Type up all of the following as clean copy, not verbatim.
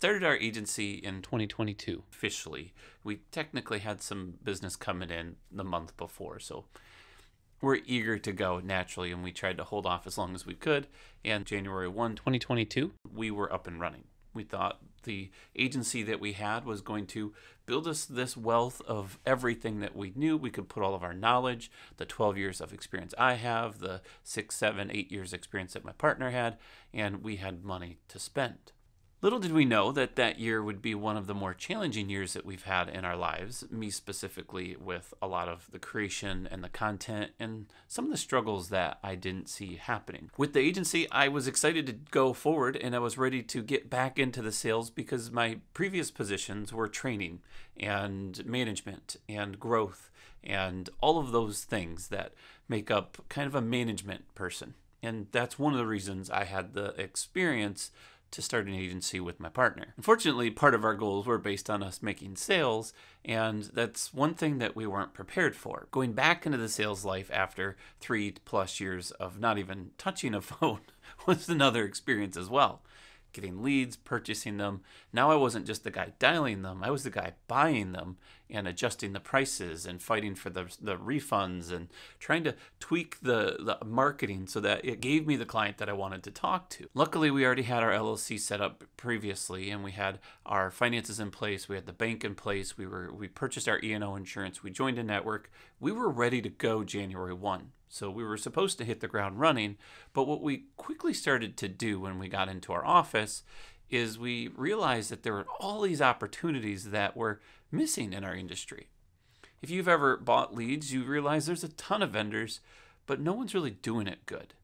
started our agency in 2022 officially. We technically had some business coming in the month before, so we're eager to go naturally, and we tried to hold off as long as we could. And January 1, 2022, we were up and running. We thought the agency that we had was going to build us this wealth of everything that we knew. We could put all of our knowledge, the 12 years of experience I have, the 6, 7, 8 years experience that my partner had, and we had money to spend. Little did we know that that year would be one of the more challenging years that we've had in our lives, me specifically, with a lot of the creation and the content and some of the struggles that I didn't see happening. With the agency, I was excited to go forward, and I was ready to get back into the sales because my previous positions were training and management and growth and all of those things that make up kind of a management person. And that's one of the reasons I had the experience to start an agency with my partner. Unfortunately, part of our goals were based on us making sales, and that's one thing that we weren't prepared for. Going back into the sales life after 3+ years of not even touching a phone was another experience as well. Getting leads, purchasing them. Now I wasn't just the guy dialing them, I was the guy buying them and adjusting the prices and fighting for the refunds and trying to tweak the marketing so that it gave me the client that I wanted to talk to. Luckily, we already had our LLC set up previously, and we had our finances in place, we had the bank in place, we purchased our E&O insurance, we joined a network. We were ready to go January 1. So we were supposed to hit the ground running, but what we quickly started to do when we got into our office is we realized that there were all these opportunities that were missing in our industry. If you've ever bought leads, you realize there's a ton of vendors, but no one's really doing it good.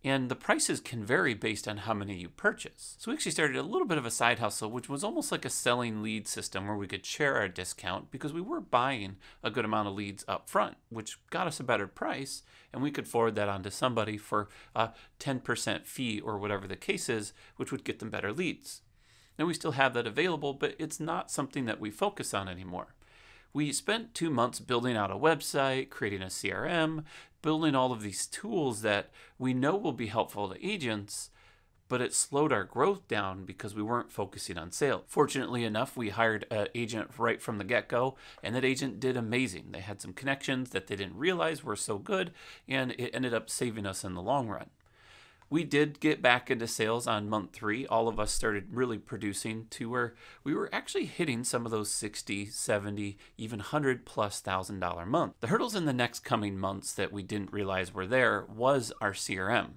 And the prices can vary based on how many you purchase. So we actually started a little bit of a side hustle, which was almost like a selling lead system where we could share our discount because we were buying a good amount of leads up front, which got us a better price, and we could forward that on to somebody for a 10% fee or whatever the case is, which would get them better leads. Now we still have that available, but it's not something that we focus on anymore. We spent 2 months building out a website, creating a CRM, building all of these tools that we know will be helpful to agents, but it slowed our growth down because we weren't focusing on sales. Fortunately enough, we hired an agent right from the get-go, and that agent did amazing. They had some connections that they didn't realize were so good, and it ended up saving us in the long run. We did get back into sales on month 3. All of us started really producing to where we were actually hitting some of those 60, 70, even $100,000+ month. The hurdles in the next coming months that we didn't realize were there was our CRM.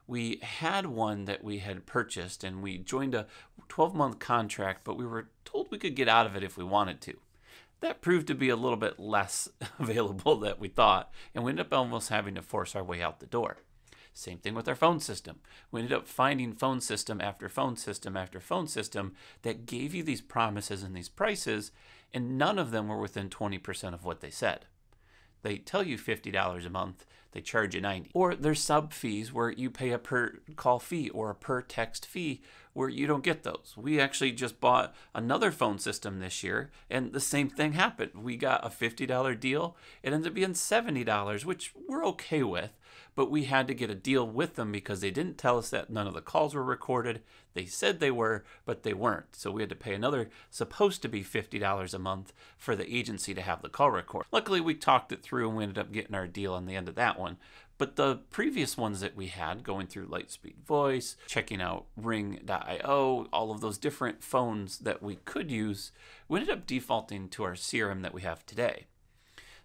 We had one that we had purchased, and we joined a 12-month contract, but we were told we could get out of it if we wanted to. That proved to be a little bit less available than we thought, and we ended up almost having to force our way out the door. Same thing with our phone system. We ended up finding phone system after phone system after phone system that gave you these promises and these prices, and none of them were within 20% of what they said. They tell you $50 a month, they charge you $90. Or there's sub fees where you pay a per call fee or a per text fee where you don't get those. We actually just bought another phone system this year, and the same thing happened. We got a $50 deal. It ended up being $70, which we're okay with, but we had to get a deal with them because they didn't tell us that none of the calls were recorded. They said they were, but they weren't. So we had to pay another, supposed to be $50 a month for the agency to have the call recorded. Luckily, we talked it through and we ended up getting our deal on the end of that one. But the previous ones that we had, going through Lightspeed Voice, checking out Ring.io, all of those different phones that we could use, we ended up defaulting to our CRM that we have today.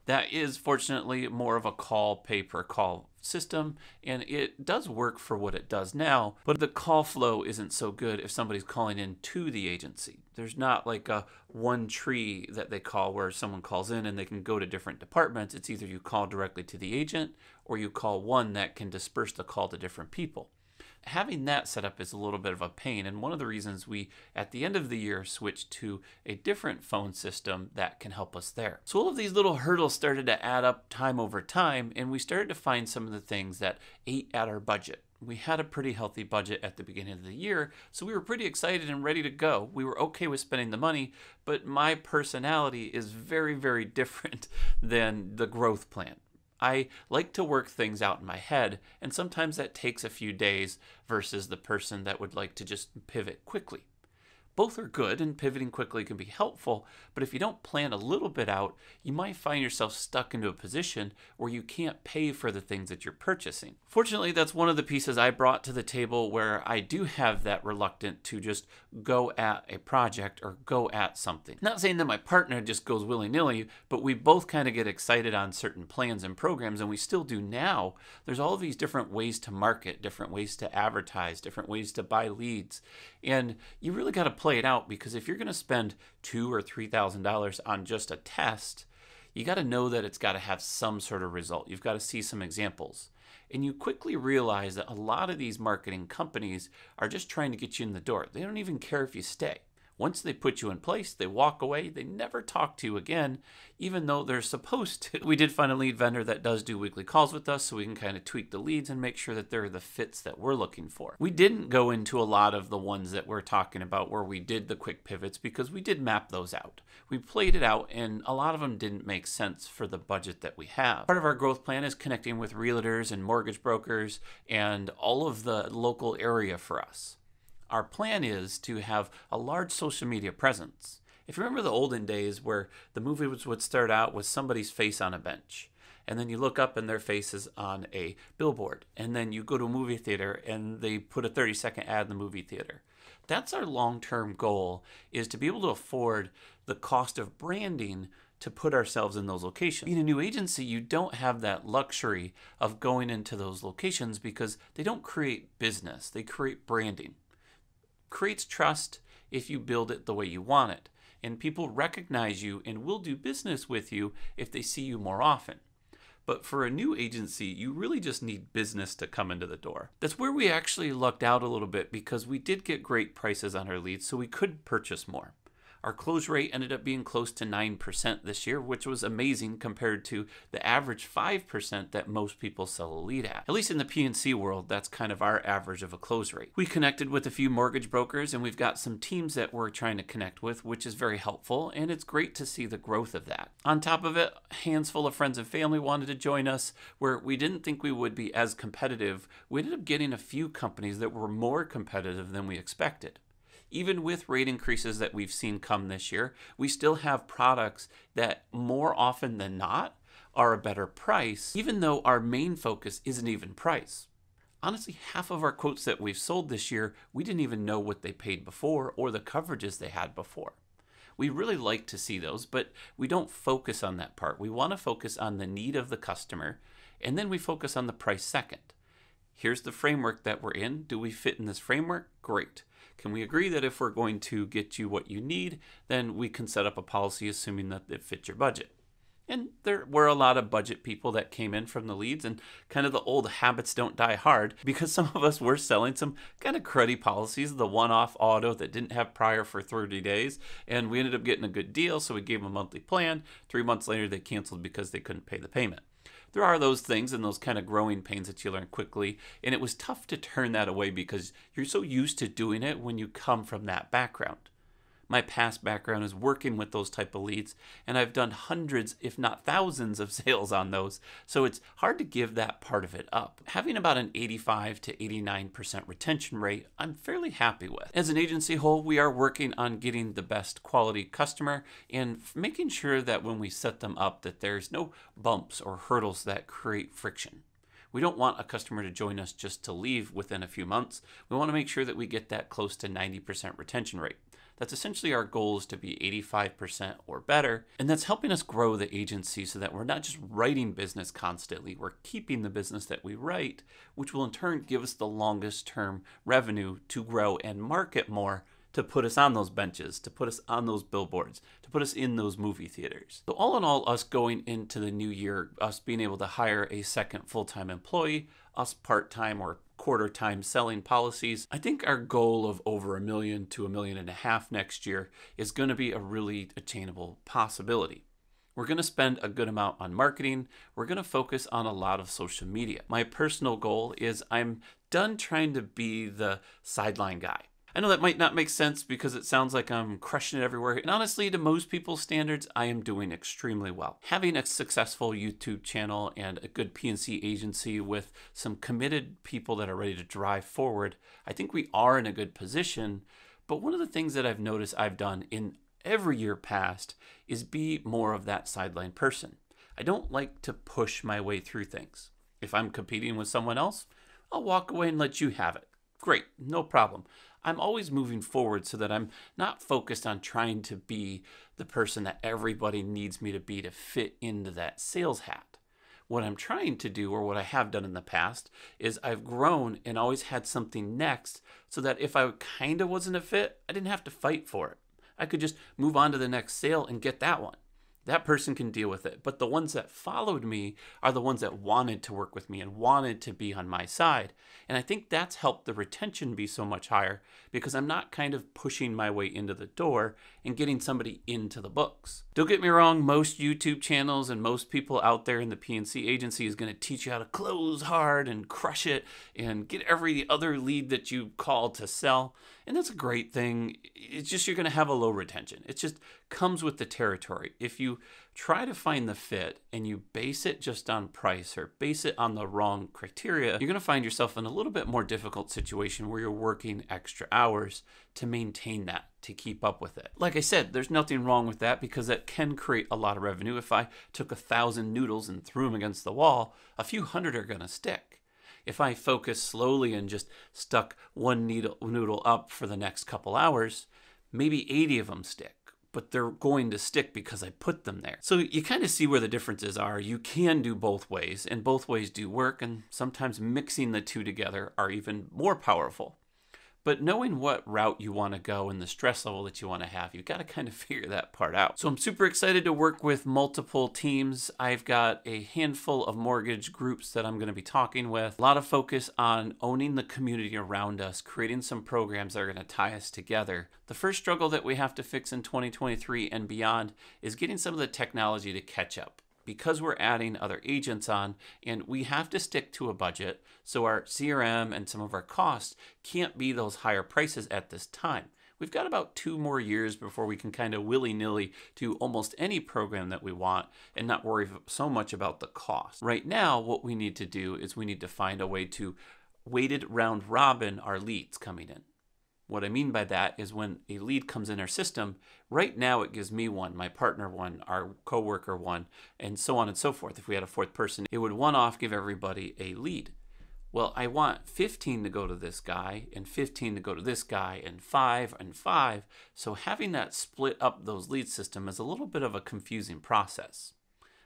That is fortunately more of a call pay per call system, and it does work for what it does now, but the call flow isn't so good if somebody's calling in to the agency. There's not like a one tree that they call where someone calls in and they can go to different departments. It's either you call directly to the agent or you call one that can disperse the call to different people. Having that set up is a little bit of a pain, and one of the reasons we, at the end of the year, switched to a different phone system that can help us there. So all of these little hurdles started to add up time over time, and we started to find some of the things that ate at our budget. We had a pretty healthy budget at the beginning of the year, so we were pretty excited and ready to go. We were okay with spending the money, but my personality is very, very different than the growth plan. I like to work things out in my head, and sometimes that takes a few days versus the person that would like to just pivot quickly. Both are good, and pivoting quickly can be helpful, but if you don't plan a little bit out, you might find yourself stuck into a position where you can't pay for the things that you're purchasing. Fortunately, that's one of the pieces I brought to the table where I do have that reluctant to just go at a project or go at something. Not saying that my partner just goes willy-nilly, but we both kind of get excited on certain plans and programs, and we still do now. There's all of these different ways to market, different ways to advertise, different ways to buy leads, and you really got to play it out, because if you're going to spend $2,000 or $3,000 on just a test, you got to know that it's got to have some sort of result. You've got to see some examples. And you quickly realize that a lot of these marketing companies are just trying to get you in the door. They don't even care if you stay. Once they put you in place, they walk away. They never talk to you again, even though they're supposed to. We did find a lead vendor that does do weekly calls with us, so we can kind of tweak the leads and make sure that they're the fits that we're looking for. We didn't go into a lot of the ones that we're talking about where we did the quick pivots, because we did map those out. We played it out, and a lot of them didn't make sense for the budget that we have. Part of our growth plan is connecting with realtors and mortgage brokers and all of the local area for us. Our plan is to have a large social media presence. If you remember the olden days where the movies would start out with somebody's face on a bench, and then you look up and their face is on a billboard, and then you go to a movie theater and they put a 30-second ad in the movie theater. That's our long-term goal, is to be able to afford the cost of branding to put ourselves in those locations. Being a new agency, you don't have that luxury of going into those locations because they don't create business, they create branding. Creates trust if you build it the way you want it, and people recognize you and will do business with you if they see you more often. But for a new agency, you really just need business to come into the door. That's where we actually lucked out a little bit, because we did get great prices on our leads, so we could purchase more. Our close rate ended up being close to 9% this year, which was amazing compared to the average 5% that most people sell a lead at. At least in the P&C world, that's kind of our average of a close rate. We connected with a few mortgage brokers, and we've got some teams that we're trying to connect with, which is very helpful, and it's great to see the growth of that. On top of it, a handful of friends and family wanted to join us, where we didn't think we would be as competitive. We ended up getting a few companies that were more competitive than we expected. Even with rate increases that we've seen come this year, we still have products that more often than not are a better price, even though our main focus isn't even price. Honestly, half of our quotes that we've sold this year, we didn't even know what they paid before or the coverages they had before. We really like to see those, but we don't focus on that part. We want to focus on the need of the customer, and then we focus on the price second. Here's the framework that we're in. Do we fit in this framework? Great. Can we agree that if we're going to get you what you need, then we can set up a policy assuming that it fits your budget? And there were a lot of budget people that came in from the leads, and kind of the old habits don't die hard, because some of us were selling some kind of cruddy policies, the one-off auto that didn't have prior for 30 days, and we ended up getting a good deal, so we gave them a monthly plan. 3 months later, they canceled because they couldn't pay the payment. There are those things and those kind of growing pains that you learn quickly, and it was tough to turn that away because you're so used to doing it when you come from that background. My past background is working with those type of leads, and I've done hundreds, if not thousands, of sales on those, so it's hard to give that part of it up. Having about an 85 to 89% retention rate, I'm fairly happy with. As an agency whole, we are working on getting the best quality customer and making sure that when we set them up that there's no bumps or hurdles that create friction. We don't want a customer to join us just to leave within a few months. We want to make sure that we get that close to 90% retention rate. That's essentially our goal, is to be 85% or better, and that's helping us grow the agency so that we're not just writing business constantly, we're keeping the business that we write, which will in turn give us the longest term revenue to grow and market more, to put us on those benches, to put us on those billboards, to put us in those movie theaters. So all in all, us going into the new year, us being able to hire a second full-time employee, us part-time or quarter-time selling policies, I think our goal of over $1 million to $1.5 million next year is going to be a really attainable possibility. We're going to spend a good amount on marketing. We're going to focus on a lot of social media. My personal goal is I'm done trying to be the sideline guy. I know that might not make sense because it sounds like I'm crushing it everywhere. And honestly, to most people's standards, I am doing extremely well. Having a successful YouTube channel and a good P&C agency with some committed people that are ready to drive forward, I think we are in a good position. But one of the things that I've noticed I've done in every year past is be more of that sideline person. I don't like to push my way through things. If I'm competing with someone else, I'll walk away and let you have it. Great, no problem. I'm always moving forward so that I'm not focused on trying to be the person that everybody needs me to be to fit into that sales hat. What I'm trying to do, or what I have done in the past, is I've grown and always had something next so that if I kind of wasn't a fit, I didn't have to fight for it. I could just move on to the next sale and get that one. That person can deal with it. But the ones that followed me are the ones that wanted to work with me and wanted to be on my side. And I think that's helped the retention be so much higher because I'm not kind of pushing my way into the door and getting somebody into the books. Don't get me wrong, most YouTube channels and most people out there in the P&C agency is going to teach you how to close hard and crush it and get every other lead that you call to sell. And that's a great thing. It's just you're going to have a low retention. It just comes with the territory. If you try to find the fit and you base it just on price or base it on the wrong criteria, you're going to find yourself in a little bit more difficult situation where you're working extra hours to maintain that, to keep up with it. Like I said, there's nothing wrong with that because that can create a lot of revenue. If I took 1,000 noodles and threw them against the wall, a few hundred are going to stick. If I focus slowly and just stuck one noodle up for the next couple hours, maybe 80 of them stick. But they're going to stick because I put them there. So you kind of see where the differences are. You can do both ways, and both ways do work, and sometimes mixing the two together are even more powerful. But knowing what route you want to go and the stress level that you want to have, you've got to kind of figure that part out. So I'm super excited to work with multiple teams. I've got a handful of mortgage groups that I'm going to be talking with. A lot of focus on owning the community around us, creating some programs that are going to tie us together. The first struggle that we have to fix in 2023 and beyond is getting some of the technology to catch up. Because we're adding other agents on and we have to stick to a budget, so our CRM and some of our costs can't be those higher prices at this time. We've got about 2 more years before we can kind of willy-nilly do almost any program that we want and not worry so much about the cost. Right now, what we need to do is we need to find a way to weighted round robin our leads coming in. What I mean by that is when a lead comes in our system, right now it gives me one, my partner one, our coworker one, and so on and so forth. If we had a fourth person, it would one-off give everybody a lead. Well, I want 15 to go to this guy, and 15 to go to this guy, and 5 and 5. So having that split up those lead system is a little bit of a confusing process.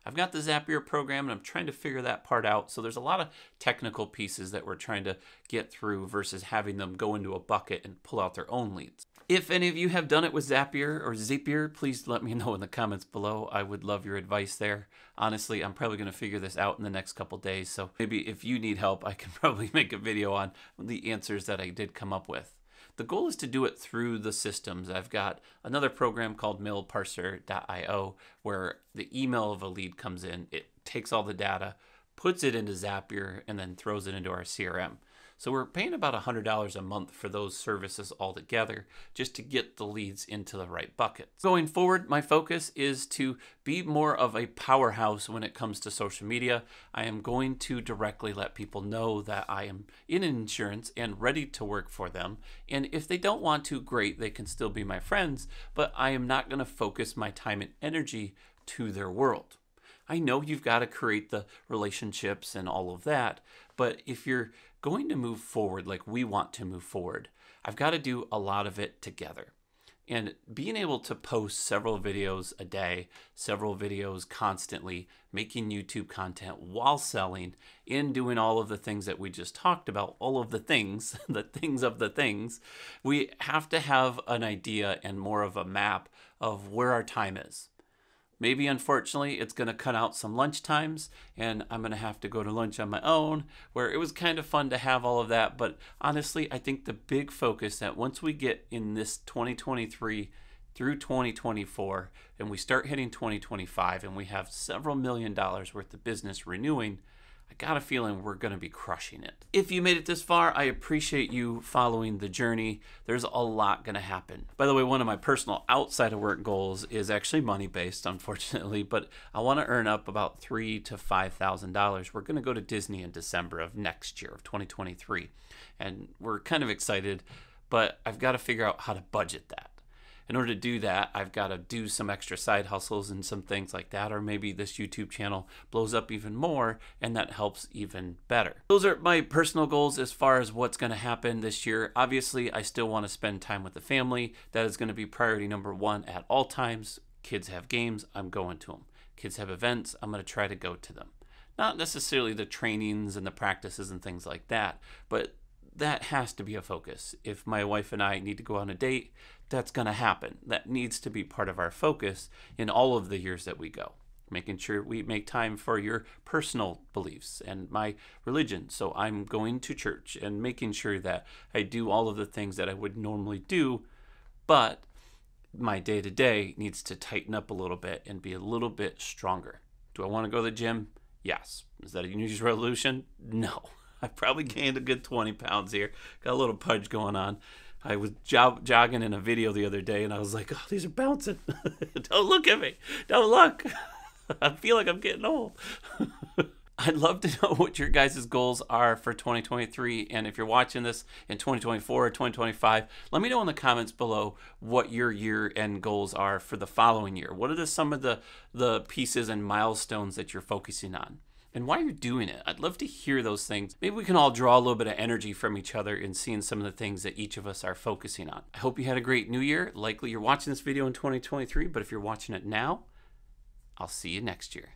I've got the Zapier program and I'm trying to figure that part out. So there's a lot of technical pieces that we're trying to get through versus having them go into a bucket and pull out their own leads. If any of you have done it with Zapier or Zapier, please let me know in the comments below. I would love your advice there. Honestly, I'm probably going to figure this out in the next couple days. So maybe if you need help, I can probably make a video on the answers that I did come up with. The goal is to do it through the systems. I've got another program called mailparser.io where the email of a lead comes in, it takes all the data, puts it into Zapier, and then throws it into our CRM. So we're paying about $100 a month for those services altogether just to get the leads into the right buckets. Going forward, my focus is to be more of a powerhouse when it comes to social media. I am going to directly let people know that I am in insurance and ready to work for them. And if they don't want to, great, they can still be my friends, but I am not going to focus my time and energy to their world. I know you've got to create the relationships and all of that, but if you're going to move forward like we want to move forward, I've got to do a lot of it together. And being able to post several videos a day, several videos constantly, making YouTube content while selling, and doing all of the things that we just talked about, all of the things, the things of the things, we have to have an idea and more of a map of where our time is. Maybe, unfortunately, it's going to cut out some lunch times, and I'm going to have to go to lunch on my own, where it was kind of fun to have all of that. But honestly, I think the big focus that once we get in this 2023 through 2024, and we start hitting 2025, and we have several $1 million worth of business renewing, I got a feeling we're going to be crushing it. If you made it this far, I appreciate you following the journey. There's a lot going to happen. By the way, one of my personal outside of work goals is actually money-based, unfortunately, but I want to earn up about $3,000 to $5,000. We're going to go to Disney in December of next year, of 2023, and we're kind of excited. but I've got to figure out how to budget that. In order to do that, I've got to do some extra side hustles and some things like that, or maybe this YouTube channel blows up even more and that helps even better. Those are my personal goals as far as what's going to happen this year. Obviously, I still want to spend time with the family. That is going to be priority number one at all times. Kids have games, I'm going to them. Kids have events, I'm going to try to go to them. Not necessarily the trainings and the practices and things like that, but that has to be a focus. If my wife and I need to go on a date, that's going to happen. That needs to be part of our focus in all of the years that we go. Making sure we make time for your personal beliefs and my religion. So I'm going to church and making sure that I do all of the things that I would normally do, but my day-to-day needs to tighten up a little bit and be a little bit stronger. Do I want to go to the gym? Yes. Is that a New Year's resolution? No. I probably gained a good 20 pounds here. Got a little pudge going on. I was jogging in a video the other day, and I was like, oh, these are bouncing. Don't look at me. Don't look. I feel like I'm getting old. I'd love to know what your guys' goals are for 2023. And if you're watching this in 2024 or 2025, let me know in the comments below what your year-end goals are for the following year. What are some of the pieces and milestones that you're focusing on? And why you're doing it. I'd love to hear those things. Maybe we can all draw a little bit of energy from each other in seeing some of the things that each of us are focusing on. I hope you had a great new year. Likely you're watching this video in 2023, but if you're watching it now, I'll see you next year.